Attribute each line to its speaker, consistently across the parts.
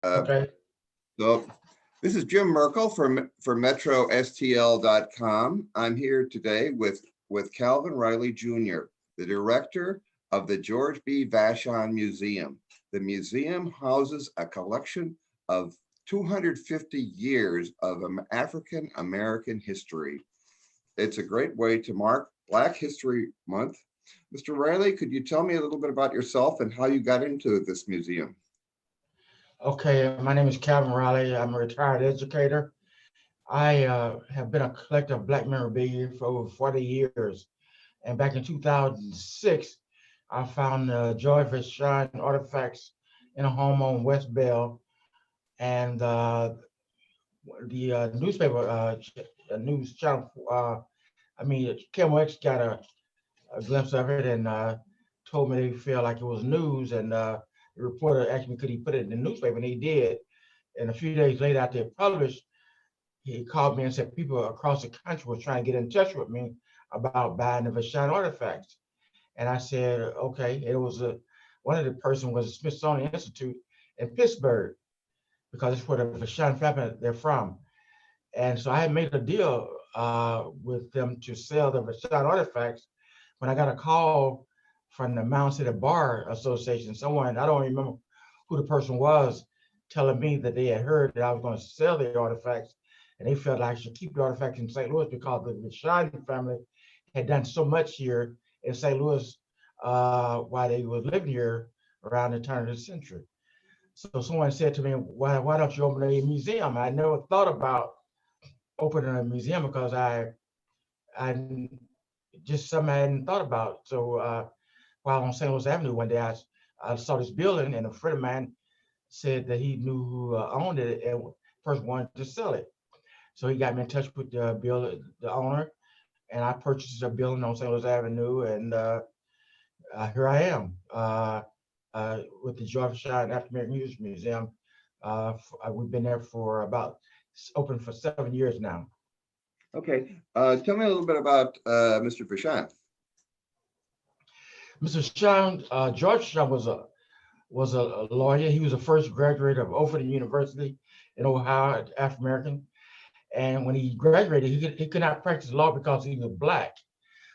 Speaker 1: Uh,
Speaker 2: Okay.
Speaker 1: so this is Jim Merkel for MetroSTL.com. I'm here today with Calvin Riley Jr., the director of the George B. Vashon Museum. The museum houses a collection of 250 years of African American history. It's a great way to mark Black History Month. Mr. Riley, could you tell me a little bit about yourself and how you got into this museum?
Speaker 2: Okay. My name is Calvin Riley. I'm a retired educator. I have been a collector of Black memorabilia for over 40 years. And back in 2006, I found George Vashon artifacts in a home on West Bell. And the newspaper, news channel, KMOX got a glimpse of it and told me they felt like it was news. And the reporter asked me, could he put it in the newspaper? And he did. And a few days later, after it published, he called me and said people across the country were trying to get in touch with me about buying the Vashon artifacts. And I said, okay. It was one of the person was the Smithsonian Institute in Pittsburgh, because it's where the Vashon family they're from. And so I had made a deal with them to sell the Vashon artifacts when I got a call from the Mound City Bar Association. Someone, I don't remember who the person was, telling me that they had heard that I was going to sell the artifacts, and they felt like I should keep the artifacts in St. Louis because the Vashon family had done so much here in St. Louis while they were living here around the turn of the century. So someone said to me, why don't you open a museum? I never thought about opening a museum because I just something I hadn't thought about. So while on St. Louis Avenue one day, I saw this building, and a friend of mine said that he knew who owned it and first wanted to sell it. So he got me in touch with the owner, and I purchased a building on St. Louis Avenue, and here I am with the George Vashon African American Music Museum. We've been there for open for 7 years now.
Speaker 1: Okay, tell me a little bit about Mr. Vashon.
Speaker 2: Mr. Vashon, George Vashon was a lawyer. He was the first graduate of Overton University in Ohio, African American. And when he graduated, he could not practice law because he was Black.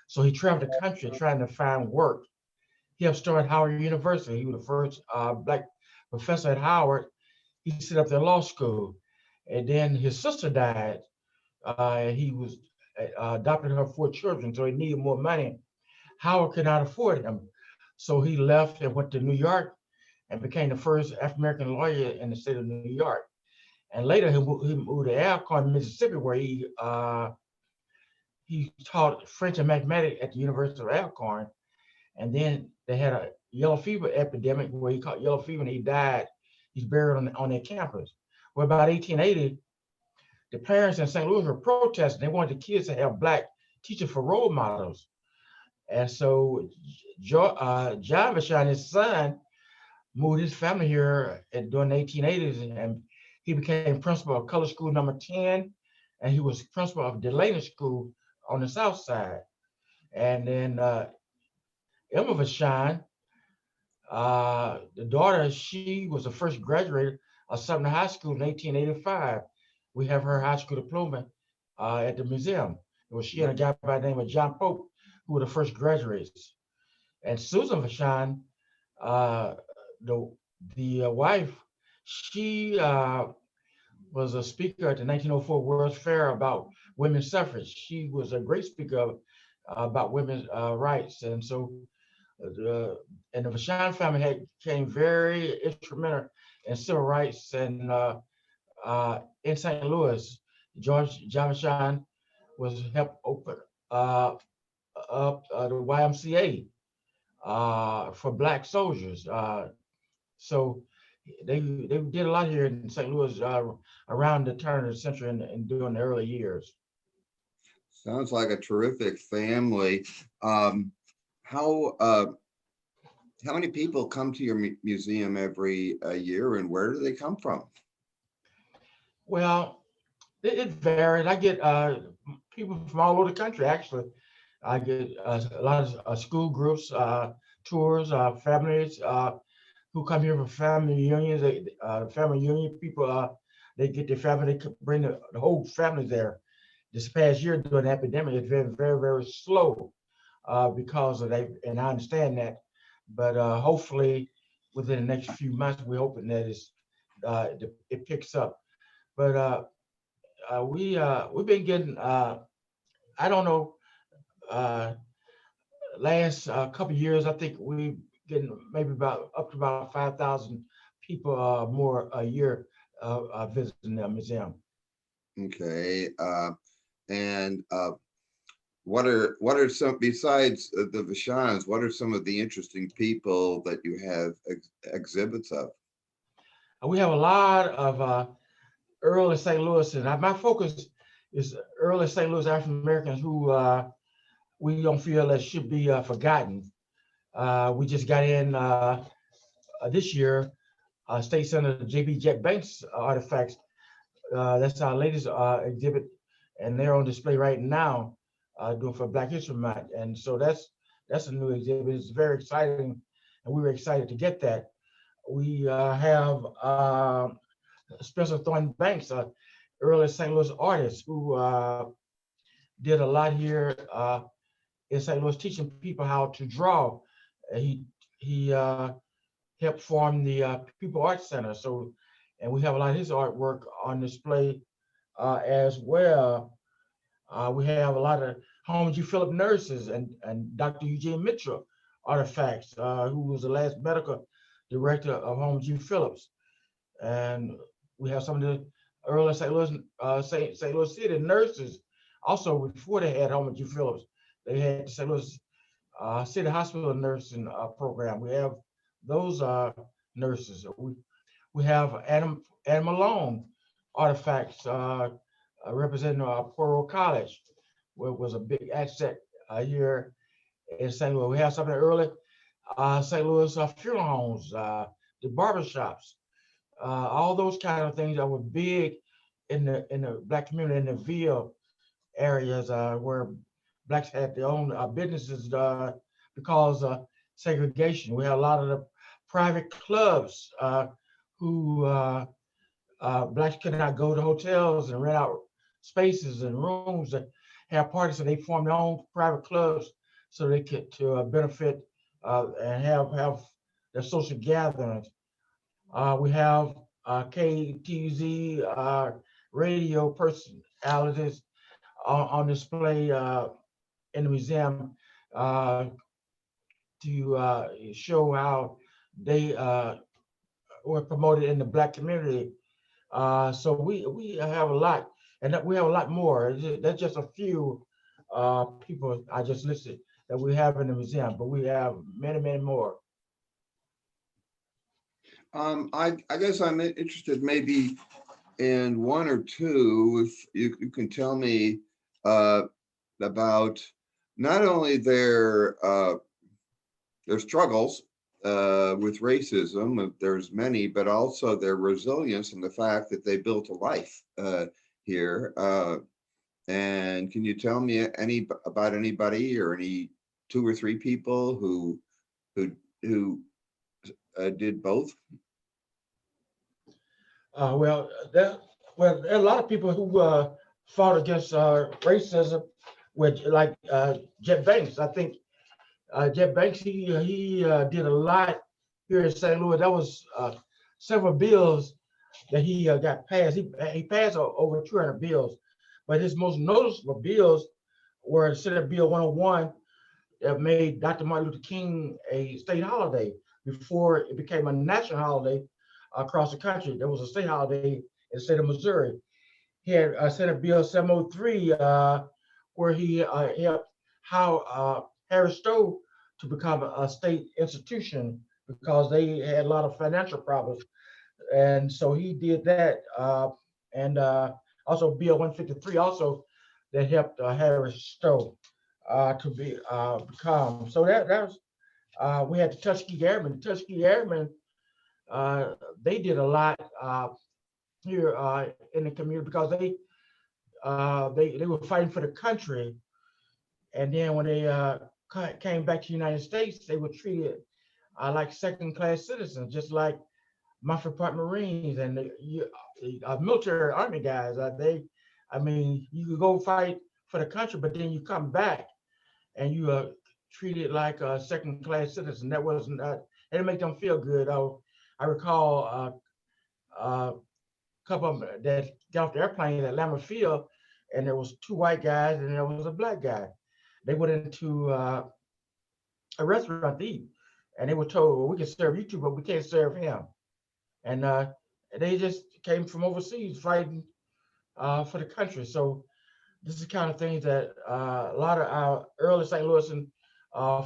Speaker 2: So he traveled the country trying to find work. He helped start Howard University. He was the first Black professor at Howard. He set up their law school. And then his sister died. He was adopted her 4 children, so he needed more money. Howard could not afford him. So he left and went to New York and became the first African-American lawyer in the state of New York. And later he moved to Alcorn, Mississippi, where he taught French and mathematics at the University of Alcorn. And then they had a yellow fever epidemic where he caught yellow fever and he died. He's buried on their campus. Well, about 1880, the parents in St. Louis were protesting. They wanted the kids to have Black teachers for role models. And so John Vashon, his son, moved his family here during the 1880s, and he became principal of Color School number 10, and he was principal of Delaney School on the South Side. And then Emma Vashon, the daughter, she was the first graduate of Sumner High School in 1885. We have her high school diploma at the museum. It was she and a guy by the name of John Pope who were the first graduates. And Susan Vashon, the wife, she was a speaker at the 1904 World's Fair about women's suffrage. She was a great speaker about women's rights. And so and the Vashon family became very instrumental in civil rights and in St. Louis. John Vashon was helped open up the YMCA for Black soldiers. So they did a lot here in St. Louis around the turn of the century and during the early years.
Speaker 1: Sounds like a terrific family. How many people come to your museum every year, and where do they come from?
Speaker 2: Well, it varies. I get people from all over the country, actually. I get a lot of school groups, tours, families. who come here for family reunions. Family reunion people, they get their family, they could bring the whole family there. This past year during the epidemic, it's been very, very slow because of that, and I understand that. But hopefully, within the next few months, we're hoping that it picks up. But we've been getting I don't know, uh, last couple of years, I think we getting maybe about up to about 5,000 people more a year visiting the museum.
Speaker 1: Okay. And what are some, besides the Vashons, what are some of the interesting people that you have exhibits of?
Speaker 2: We have a lot of early St. Louis, and my focus is early St. Louis African Americans who we don't feel that should be forgotten. We just got in this year State Senator J.B. Jet Banks artifacts. That's our latest exhibit, and they're on display right now doing for Black History Month. And so that's a new exhibit. It's very exciting, and we were excited to get that. We have Spencer Thornton Banks, early St. Louis artist who did a lot here in St. Louis, teaching people how to draw. He helped form the People Art Center. So, and we have a lot of his artwork on display as well. We have a lot of Holmes G. Phillip nurses and Dr. Eugene Mitchell artifacts, who was the last medical director of Holmes G. Phillips. And we have some of the early St. Louis City nurses. Also, before they had Holmes G. Phillips, they had the St. Louis City Hospital nursing program. We have those nurses. We have Adam Malone artifacts representing Poro College, where it was a big asset here in St. Louis. We have some of the early St. Louis funeral homes, the barbershops, all those kind of things that were big in the Black community in the Ville areas where Blacks had their own businesses because segregation. We have a lot of the private clubs who Blacks could not go to hotels and rent out spaces and rooms that have parties, so they formed their own private clubs so they could to benefit and have their social gatherings. We have KTZ radio personalities on display in the museum to show how they were promoted in the Black community. So we have a lot, and we have a lot more. That's just a few people I just listed that we have in the museum, but we have many, many more.
Speaker 1: I guess I'm interested maybe in one or two, if you can tell me about not only their struggles with racism, there's many, but also their resilience and the fact that they built a life here. And can you tell me about anybody or any 2 or 3 people who did both?
Speaker 2: There are a lot of people who fought against racism, with like Jet Banks. I think Jet Banks he did a lot here in St. Louis. That was several bills that he got passed. He passed over 200 bills, but his most noticeable bills were Senate Bill 101 that made Dr. Martin Luther King a state holiday before it became a national holiday across the country. There was a state holiday in the state of Missouri. He had Senate Bill 703, where he helped how Harris Stowe to become a state institution because they had a lot of financial problems. And so he did that. And also Bill 153 also that helped Harris Stowe to become. So that was, we had the Tuskegee Airmen. The Tuskegee Airmen, they did a lot here in the community because they were fighting for the country, and then when they came back to the United States, they were treated like second-class citizens, just like Montford Park Marines and military army guys. I mean, you could go fight for the country, but then you come back and you are treated like a second-class citizen. That wasn't that. It didn't make them feel good. I recall a couple of them that got off the airplane at Lambert Field, and there was two white guys and there was a black guy. They went into a restaurant to eat, and they were told, "Well, we can serve you two, but we can't serve him." And they just came from overseas fighting for the country. So this is the kind of things that a lot of our early St. Louisans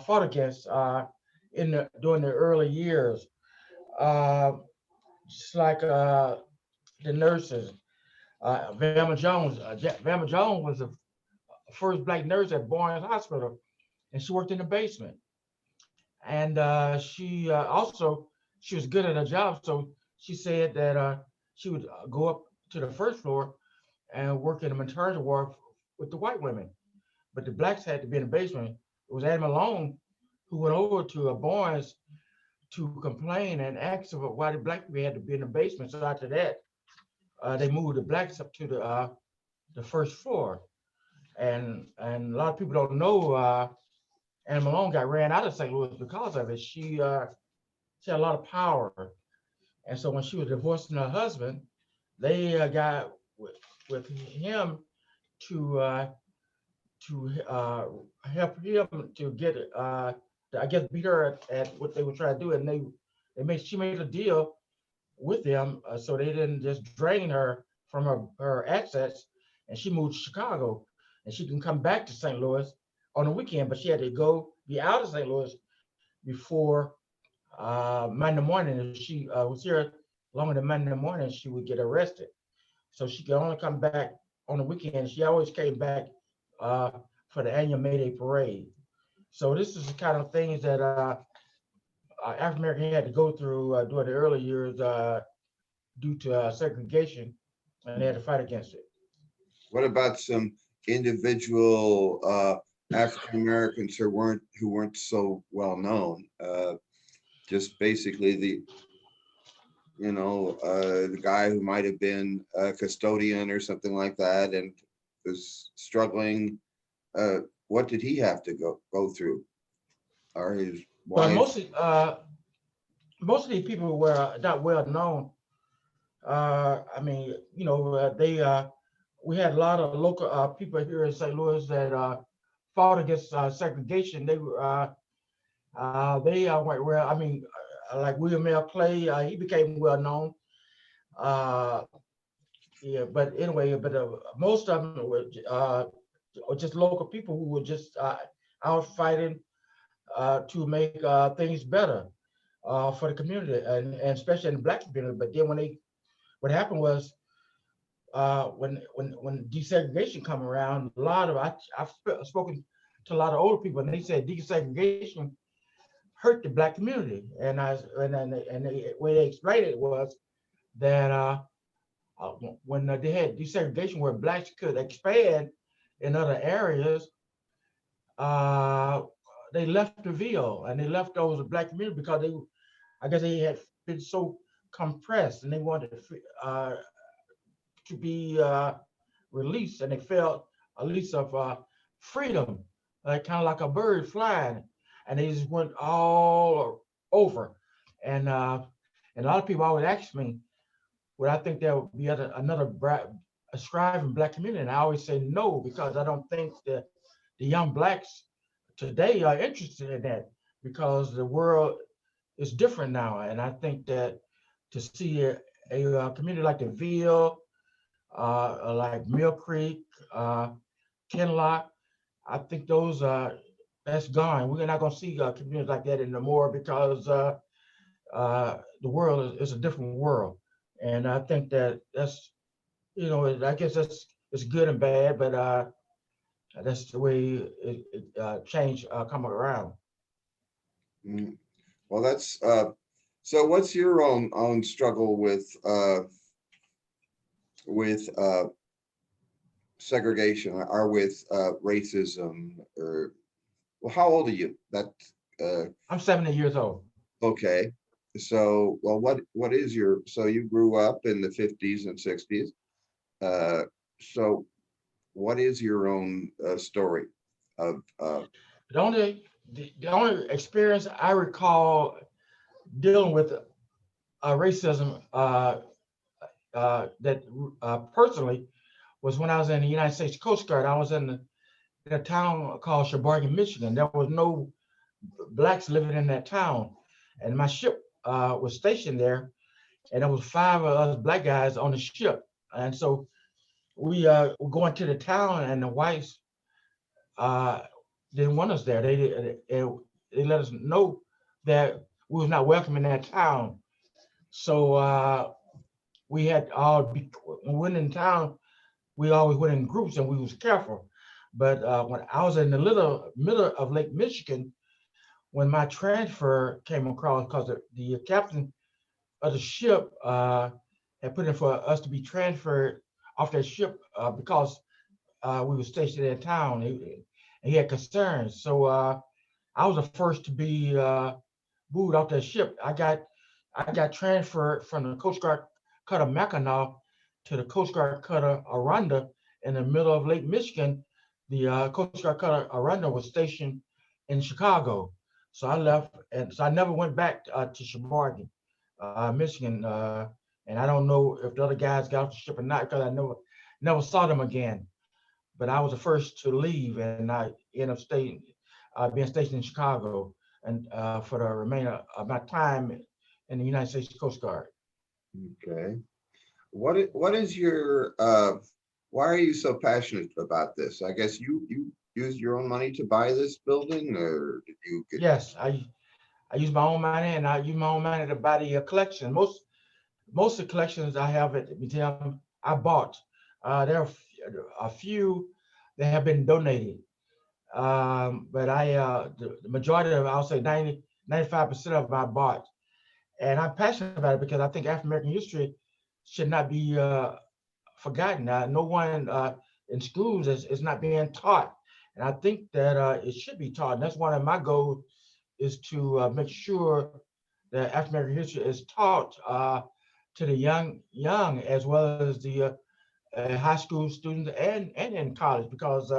Speaker 2: fought against during the early years. Uh, just like the nurses, Velma Jones. Velma Jones was the first black nurse at Barnes Hospital, and she worked in the basement. And she was good at her job, so she said that she would go up to the first floor and work in the maternity ward with the white women, but the blacks had to be in the basement. It was Adam Malone who went over to Barnes to complain and ask about why the black people had to be in the basement. So after that, they moved the blacks up to the first floor, and a lot of people don't know. Anna Malone got ran out of St. Louis because of it. She had a lot of power, and so when she was divorcing her husband, they got with him to help him to get I guess beat her at what they were trying to do, and she made a deal with them so they didn't just drain her from her assets, and she moved to Chicago, and she can come back to St. Louis on the weekend, but she had to be out of St. Louis before Monday morning. If she was here longer than Monday morning, she would get arrested. So she could only come back on the weekend. She always came back for the annual May Day parade. So this is the kind of things that African American had to go through during the early years due to segregation, and they had to fight against it.
Speaker 1: What about some individual African Americans who weren't so well known? Just basically the guy who might have been a custodian or something like that and was struggling. What did he have to go through? Or his
Speaker 2: Well,
Speaker 1: wife?
Speaker 2: most of these people were not well known. I mean, we had a lot of local people here in St. Louis that fought against segregation. They went well. I mean, like William L. Clay, he became well known. Uh, yeah, but anyway, most of them were just local people who were just out fighting to make things better for the community, and especially in the black community. But then what happened was when desegregation come around, I've spoken to a lot of older people, and they said desegregation hurt the black community, and the way they explained it was that when they had desegregation where blacks could expand in other areas, uh, they left the Ville and they left those black community because I guess they had been so compressed, and they wanted to be released, and they felt a lease of freedom, like kind of like a bird flying, and they just went all over. And a lot of people always ask me, would I think there would be another a striving black community? And I always say no, because I don't think that the young blacks today are interested in that, because the world is different now. And I think that to see a community like the Ville, like Mill Creek, Kinlock, I think that's gone. We're not going to see communities like that anymore, because the world is a different world. And I think that's, I guess it's good and bad, but that's the way change come around.
Speaker 1: Well, that's so. What's your own struggle with segregation or with racism? Or well, how old are you?
Speaker 2: I'm 70 years old.
Speaker 1: Okay, so, well, what is your, so you grew up in the 50s and 60s. Uh, so what is your own story of,
Speaker 2: The only experience I recall dealing with racism that personally was when I was in the United States Coast Guard. I was in a town called Sheboygan, Michigan. There was no blacks living in that town, and my ship was stationed there, and there was five of us black guys on the ship, and so we were going to the town, and the whites uh, didn't want us there. They let us know that we was not welcome in that town. So we had all when we went in town. We always went in groups, and we was careful. But when I was in the little middle of Lake Michigan, when my transfer came across, because the captain of the ship had put in for us to be transferred off that ship because we were stationed in town. He had concerns. So I was the first to be moved off that ship. I got transferred from the Coast Guard cutter Mackinac to the Coast Guard cutter Aranda in the middle of Lake Michigan. The Coast Guard cutter Aranda was stationed in Chicago. So I left, and so I never went back to Sheboygan, Michigan. And I don't know if the other guys got off the ship or not because I never saw them again. But I was the first to leave, and I ended up staying, being stationed in Chicago, and for the remainder of my time in the United States Coast Guard.
Speaker 1: okay, what is your, why are you so passionate about this? I guess you used your own money to buy this building, or did you get,
Speaker 2: Yes, I use my own money, and I use my own money to buy the collection. Most of the collections I have at the museum I bought. There are a few that have been donated. But the majority of, I'll say 95% of them I bought. And I'm passionate about it because I think African American history should not be forgotten. No one in schools is not being taught. And I think that it should be taught. And that's one of my goals, is to make sure that African American history is taught to the young as well as the high school students and in college, because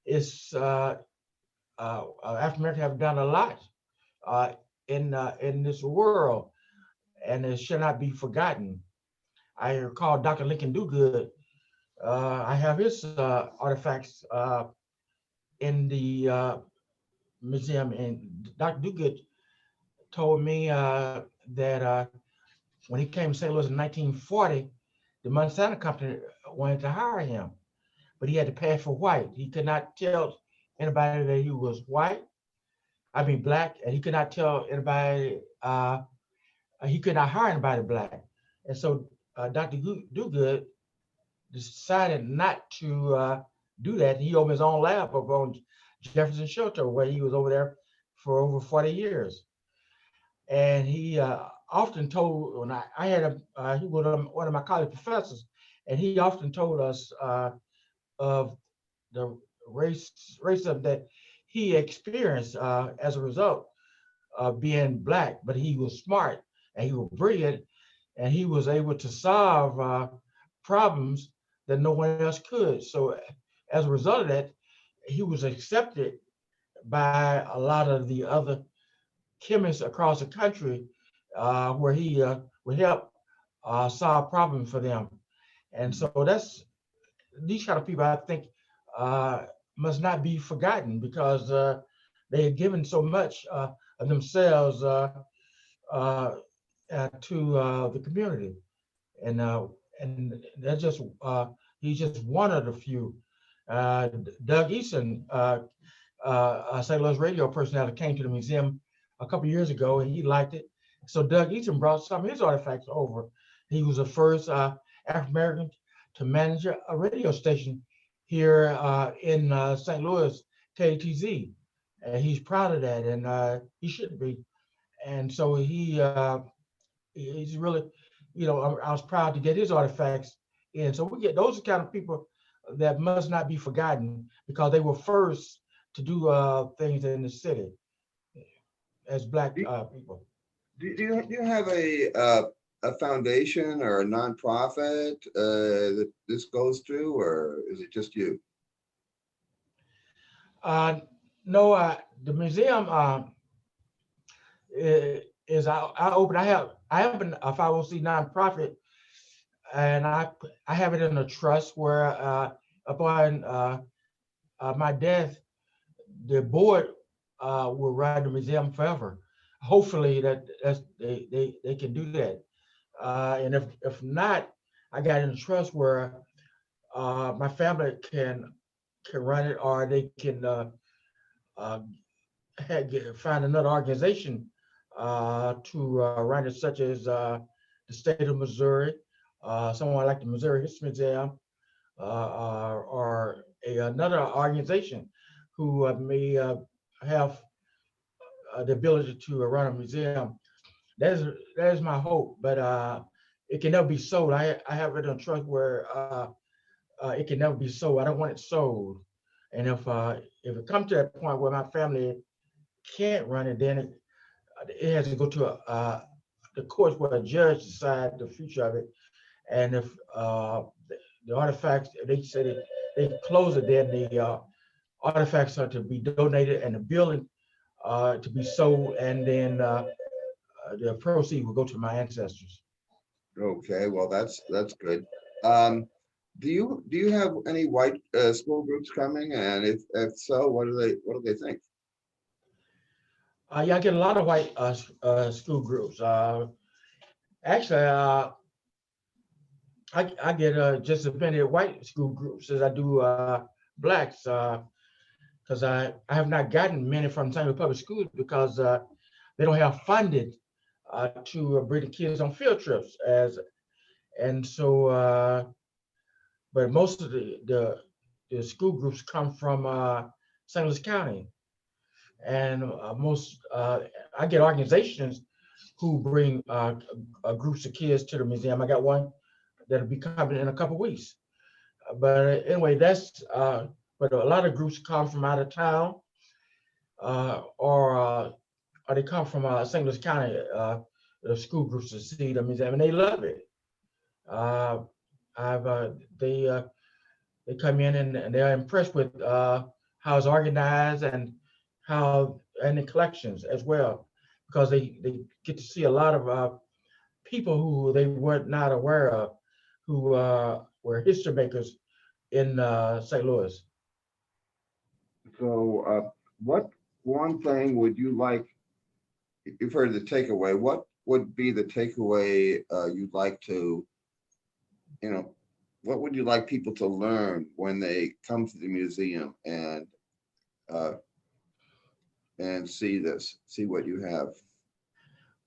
Speaker 2: it's African Americans have done a lot uh, in this world, and it should not be forgotten. I recall Dr. Lincoln Dogood. I have his artifacts in the museum, and Dr. Dogood told me that when he came to St. Louis in 1940, the Monsanto Company wanted to hire him, but he had to pass for white. He could not tell anybody that he was white, I mean black, and he could not tell anybody, he could not hire anybody black. And so Dr. Dogood decided not to do that. He opened his own lab up on Jefferson Shelter, where he was over there for over 40 years. And he often told, when I had he was one of my college professors, and he often told us of the racism that he experienced as a result of being black. But he was smart, and he was brilliant, and he was able to solve problems that no one else could. So as a result of that, he was accepted by a lot of the other chemists across the country, where he would help solve problems for them. And so that's these kind of people, I think, uh, must not be forgotten, because they had given so much of themselves uh, to the community, and that's just he's just one of the few. Doug Eason, a St. Louis radio personality, came to the museum a couple of years ago, and he liked it. So Doug Eason brought some of his artifacts over. He was the first African American to manage a radio station here in St. Louis, KTZ. And he's proud of that, and he should be. And so he's really, I was proud to get his artifacts in. So we get those are kind of people that must not be forgotten, because they were first to do things in the city. as Black
Speaker 1: Do,
Speaker 2: people.
Speaker 1: do you have a foundation or a nonprofit that this goes to, or is it just you?
Speaker 2: Uh, no, the museum I open. I have a 501c nonprofit, and I have it in a trust where upon my death, the board will run the museum forever. Hopefully they can do that. And if not, I got in a trust where my family can run it, or they can uh, find another organization to run it, such as the state of Missouri, someone like the Missouri History Museum, or another organization who may have the ability to run a museum. That is my hope, but it can never be sold. I have it on trust where it can never be sold. I don't want it sold, and if it comes to that point where my family can't run it, then it has to go to the courts where a judge decides the future of it. And if the artifacts, they say they close it, then the artifacts are to be donated and the building to be sold, and then the proceeds will go to my ancestors.
Speaker 1: Okay, well, that's good. Um, do you have any white school groups coming? And if so, what do they think?
Speaker 2: Yeah, I get a lot of white school groups. Actually, I get just as many white school groups as I do blacks, because I have not gotten many from St. Louis Public Schools because they don't have funding to bring the kids on field trips. And so, but most of the school groups come from St. Louis County, and most I get organizations who bring groups of kids to the museum. I got one that'll be coming in a couple weeks. But anyway, but a lot of groups come from out of town, or they come from St. Louis County, the school groups to see the museum, and they love it. Uh, I've they come in and they're impressed with how it's organized and and the collections as well, because they get to see a lot of people who they were not aware of, who were history makers in St. Louis.
Speaker 1: So, what one thing would you like? You've heard the takeaway. What would be the takeaway you'd like to, you know, what would you like people to learn when they come to the museum uh, and see what you have?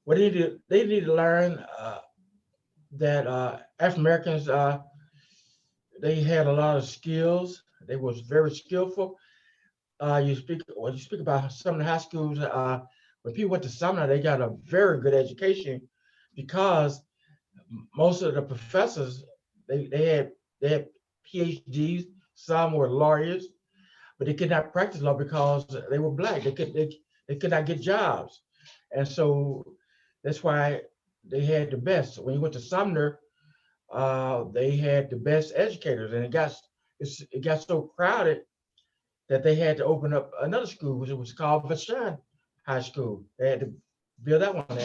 Speaker 2: What they need to learn that African Americans they had a lot of skills. They was very skillful. When you speak about some of the high schools, when people went to Sumner, they got a very good education because most of the professors they had PhDs. Some were lawyers, but they could not practice law because they were black. They could not get jobs, and so that's why they had the best. When you went to Sumner, they had the best educators, and it got so crowded that they had to open up another school, which was called Vashon High School. They had to build that one,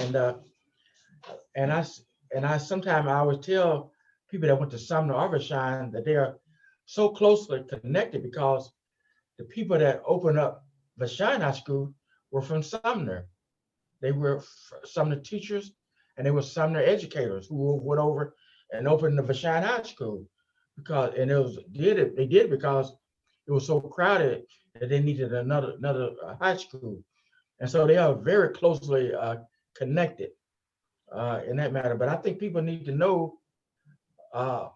Speaker 2: and I and I sometimes I always tell people that went to Sumner or Vashon that they are so closely connected because the people that opened up Vashon High School were from Sumner. They were Sumner teachers, and they were Sumner educators who went over and opened the Vashon High School because, and they did it because it was so crowded that they needed another high school, and so they are very closely connected in that matter. But I think people need to know uh,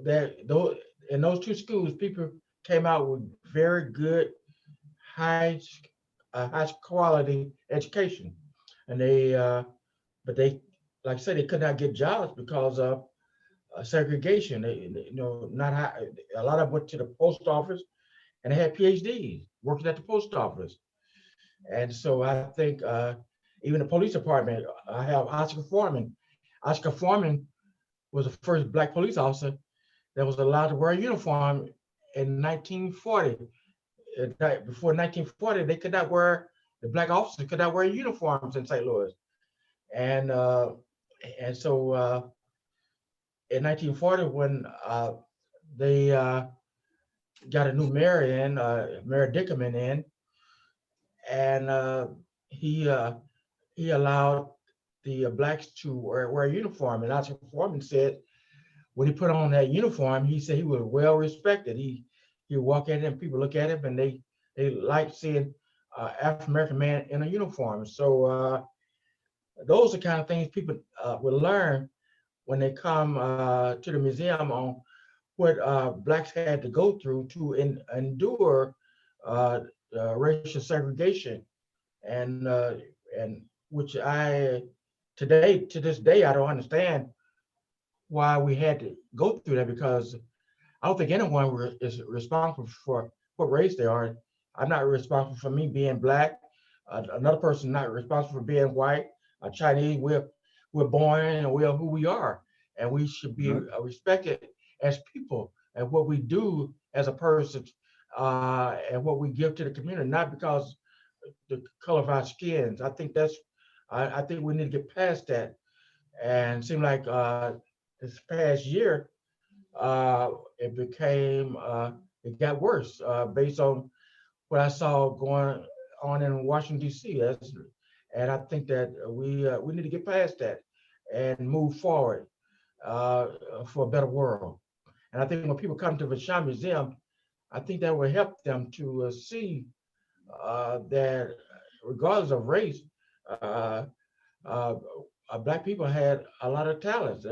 Speaker 2: that in those two schools, people came out with very good high high quality education, and but they like I said, they could not get jobs because of segregation. Not high, a lot of them went to the post office and they had PhDs working at the post office. And so I think even the police department, I have Oscar Foreman. Oscar Foreman was the first black police officer that was allowed to wear a uniform in 1940. Before 1940, they could not wear, the black officers could not wear uniforms in St. Louis. And so in 1940, when they got a new mayor in, Mayor Dickerman in, and he he allowed the blacks to wear a uniform. And Oscar Foreman said when he put on that uniform, he said he was well respected. He would walk in and people look at him and they like seeing African American man in a uniform. So those are kind of things people will learn when they come to the museum on what blacks had to go through to endure uh, racial segregation, and which I today to this day I don't understand why we had to go through that, because I don't think anyone is responsible for what race they are. I'm not responsible for me being black. Another person not responsible for being white, Chinese. We're born and we're who we are, and we should be respected as people and what we do as a person, and what we give to the community, not because the color of our skins. I think I think we need to get past that. And it seemed like this past year, it became it got worse based on what I saw going on in Washington D.C. And I think that we need to get past that and move forward uh, for a better world. And I think when people come to Vashon Museum, I think that will help them to see that regardless of race, uh, uh, black people had a lot of talents.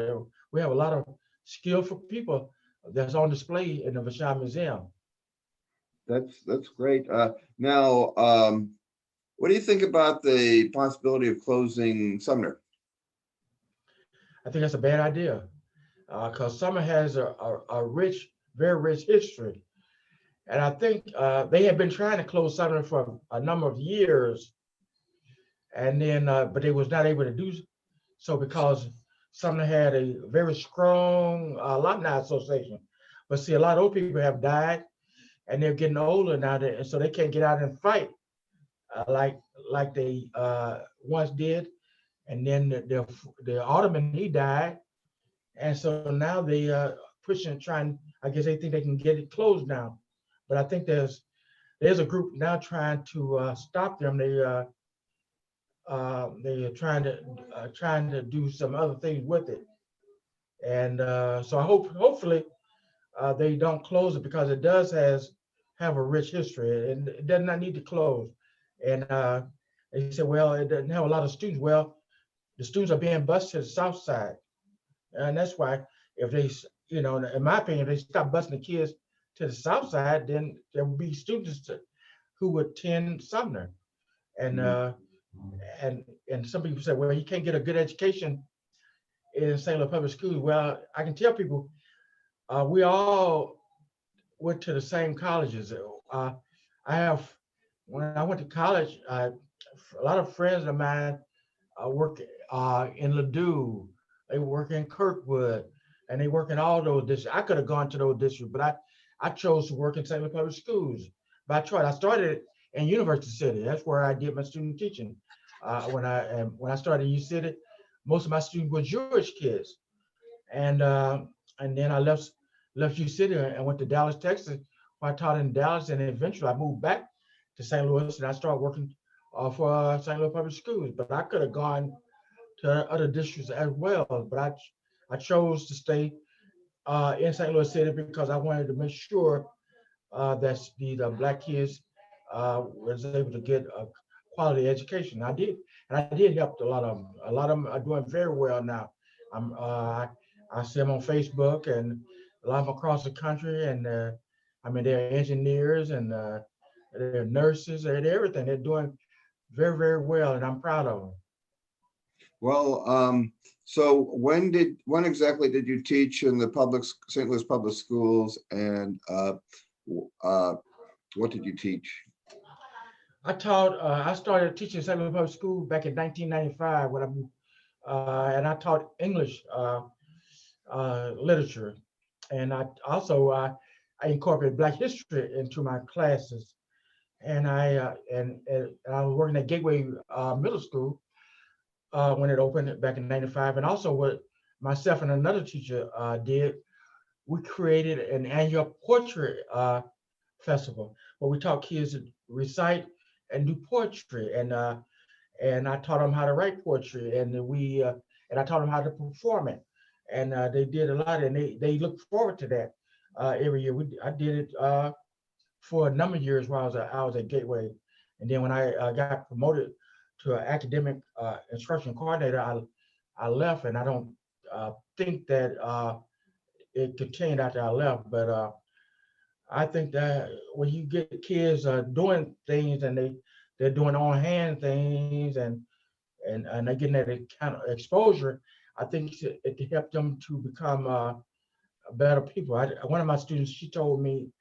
Speaker 2: We have a lot of skillful people that's on display in the Vashon Museum.
Speaker 1: That's great. Now, what do you think about the possibility of closing Sumner?
Speaker 2: I think that's a bad idea because Summer has a rich, very rich history. And I think they have been trying to close Sumner for a number of years, and then but they was not able to do so because Sumner had a very strong alumni association. But see, a lot of old people have died, and they're getting older now, and so they can't get out and fight like they once did. And then the alderman, he died, and so now they pushing trying. I guess they think they can get it closed now, but I think there's a group now trying to stop them. They are trying to do some other things with it, and so I hopefully they don't close it because it does have a rich history and it does not need to close. And they said, well, it doesn't have a lot of students. Well, the students are being bused to the south side, and that's why if they, in my opinion, if they stop busing the kids to the south side, then there will be students who would attend Sumner. And
Speaker 1: Mhm.
Speaker 2: and some people say, well, you can't get a good education in St. Louis public schools. Well, I can tell people we all went to the same colleges. I have, when I went to college, a lot of friends of mine work in Ladue, they work in Kirkwood, and they work in all those districts. I could have gone to those districts, but I chose to work in St. Louis Public Schools. But I tried. I started in University City. That's where I did my student teaching. When I started in U City, most of my students were Jewish kids, and uh, and then I left U City and went to Dallas, Texas, where I taught in Dallas, and eventually I moved back to St. Louis, and I started working for St. Louis Public Schools. But I could have gone to other districts as well, but I chose to stay in St. Louis City because I wanted to make sure that the black kids was able to get a quality education. And I did help a lot of them. A lot of them are doing very well now. I see them on Facebook and a lot of them across the country, and I mean they're engineers and they're nurses, they're everything. They're doing very, very well, and I'm proud of them.
Speaker 1: Well, so when exactly did you teach in the St. Louis public schools, and what did you teach?
Speaker 2: I started teaching St. Louis Public School back in 1995 and I taught English literature. And I incorporated Black history into my classes. And I was working at Gateway Middle School when it opened back in '95. And also what myself and another teacher did, we created an annual portrait festival where we taught kids to recite and do poetry. And I taught them how to write poetry, and I taught them how to perform it. And they did a lot, and they look forward to that every year. I did it for a number of years while I was at Gateway, and then when I got promoted to an academic instruction coordinator, I left, and I don't think that it continued after I left. But I think that when you get kids doing things and they're doing on hand things and they're getting that kind of exposure, I think it can help them to become better people. One of my students, she told me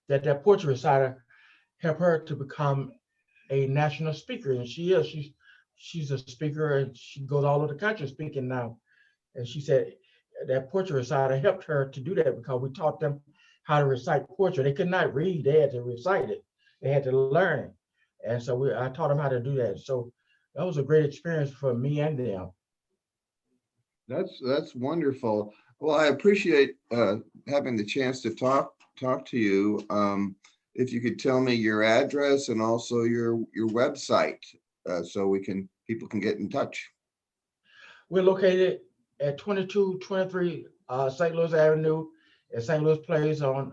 Speaker 2: that portrait reciter helped her to become a national speaker, and she is. She's a speaker, and she goes all over the country speaking now. And she said that portrait reciter helped her to do that because we taught them how to recite poetry. They could not read; they had to recite it. They had to learn it, and so I taught them how to do that. So that was a great experience for me and them.
Speaker 1: That's wonderful. Well, I appreciate having the chance to talk to you. If you could tell me your address and also your website, so people can get in touch.
Speaker 2: We're located at 2223 St. Louis Avenue in St. Louis Place and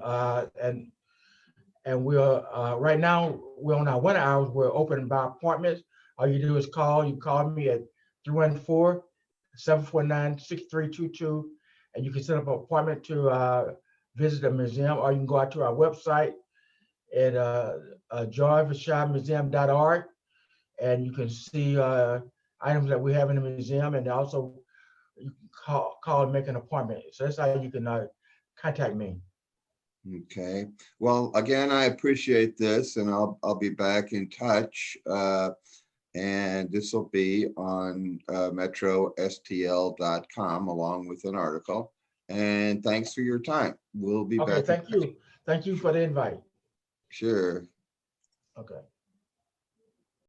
Speaker 2: we're right now we're on our winter hours. We're open by appointments. All you do is call. You call me at 314-749-6322, and you can set up an appointment to visit the museum, or you can go out to our website at joyvashonmuseum.org, and you can see items that we have in the museum, and also you can call and make an appointment. So that's how you can contact me.
Speaker 1: Okay. Well, again, I appreciate this, and I'll be back in touch. And this will be on metrostl.com along with an article. And thanks for your time. We'll be
Speaker 2: Okay,
Speaker 1: back.
Speaker 2: thank you. Thank you for the invite.
Speaker 1: Sure.
Speaker 2: Okay.